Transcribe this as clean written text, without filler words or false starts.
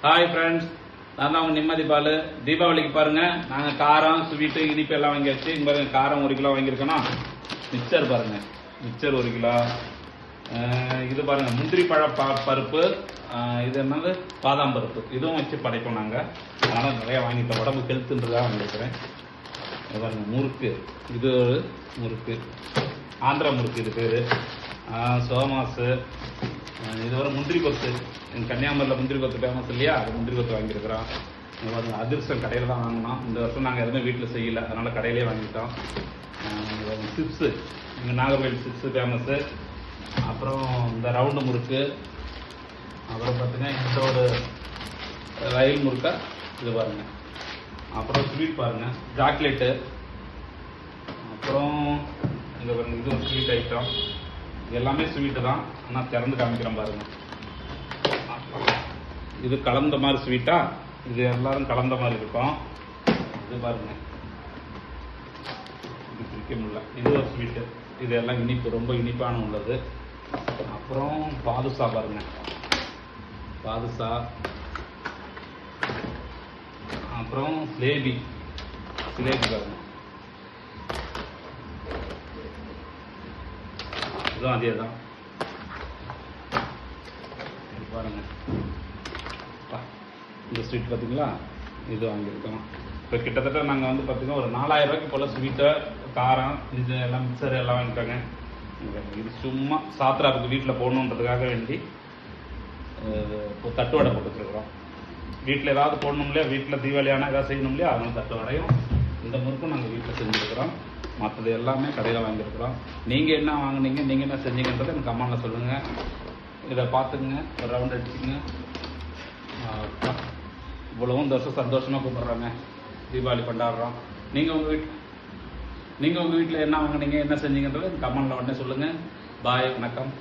Hi friends, நான் தான் உங்க நிம்மதி பாலு. தீபாவளிக்கு பாருங்க, நாங்கள் காரம் ஸ்வீட்டு இனிப்பு எல்லாம் வாங்கியாச்சு. இங்கே பாருங்க, காரம் 1 கிலோ வாங்கியிருக்கோம். மிக்சர் பாருங்க, மிக்சர் 1 கிலோ. இது பாருங்க, முந்திரி பழ பருப்பு. இது என்னது, பாதாம் பருப்பு. இதுவும் வச்சு படைப்போம் நாங்கள். அதனால நிறையா வாங்கிட்டோம், உடம்பு ஹெல்த்துன்றதாக வாங்கியிருக்கிறேன். இது பாருங்க, முறுக்கு. இது முறுக்கு, ஆந்திரா முறுக்கு இது பேர். சோமாசு. இது வர முந்திரி கொத்து. எங்கள் கன்னியாகுமரியில் முந்திரி கொத்து ஃபேமஸ் இல்லையா, அது முந்திரி கொத்து வாங்கியிருக்கிறோம். அதிர்ஷ்டம் கடையில் தான் வாங்கினோம். இந்த வருஷம் நாங்கள் எதுவுமே வீட்டில் செய்யலை, அதனால் கடையிலே வாங்கிட்டோம். சிப்ஸு, எங்கள் நாகர்கோவில் சிப்ஸு ஃபேமஸ்ஸு. அப்புறம் இந்த ரவுண்டு முறுக்கு. அப்புறம் பார்த்தீங்கன்னா இந்த ஒரு ரயில் முறுக்கா இது பாருங்கள். அப்புறம் ஸ்வீட் பாருங்கள், சாக்லேட்டு. அப்புறம் இங்கே பாருங்கள், இது ஒரு ஸ்வீட் ஐட்டம். எல்லாமே ஸ்வீட்டு தான், ஆனால் திறந்து காமிக்கிறேன் பாருங்கள். இது கலந்த மாதிரி ஸ்வீட்டா, இது எல்லாரும் கலந்த மாதிரி இருக்கும். இது பாருங்க, இது பிரிக்க முடியல. இது ஒரு ஸ்வீட்டு. இது எல்லாம் இனிப்பு, ரொம்ப இனிப்பான உள்ளது. அப்புறம் பாதுஷா பாருங்க, பாதுஷா. அப்புறம் ஜிலேபி, ஜிலேபி பாருங்க. இதுவும் அதே தான் பாருங்க. இந்த ஸ்வீட் பார்த்தீங்களா, இது வாங்கியிருக்கோம். இப்போ கிட்டத்தட்ட நாங்கள் வந்து பார்த்தீங்கன்னா ஒரு 4000 ரூபாய்க்கு போல் ஸ்வீட்டு, காரம், இது எல்லாம் மிக்சர் எல்லாம் வாங்கிட்டாங்க. இது சும்மா சாத்திராவுக்கு வீட்டில் போடணுன்றதுக்காக வேண்டி இப்போ தட்டுவடை போட்டு வச்சுருக்குறோம். வீட்டில் ஏதாவது போடணும் இல்லையா, வீட்டில் தீபாவளியான ஏதாவது செய்யணும் இல்லையா, அதனால தட்டுவடையும் இந்த முறுக்கும் நாங்கள் வீட்டில் செஞ்சுருக்கிறோம். மற்றது எல்லாமே கடையில் வாங்கியிருக்கிறோம். நீங்கள் என்ன வாங்கினீங்க, நீங்கள் என்ன செஞ்சீங்கன்றதை எனக்கு கமெண்டில் சொல்லுங்கள். இதை பார்த்துங்க, ஒரு ரவுண்ட் அடிச்சுங்க. இவ்வளவும் இந்த வருஷம் சந்தோஷமாக கூப்பிட்றாங்க, தீபாவளி கொண்டாடுறோம். நீங்கள் உங்கள் வீட்டில் என்ன வாங்கினீங்க, என்ன செஞ்சீங்கன்றதை கமெண்டில் உடனே சொல்லுங்கள். பாய், வணக்கம்.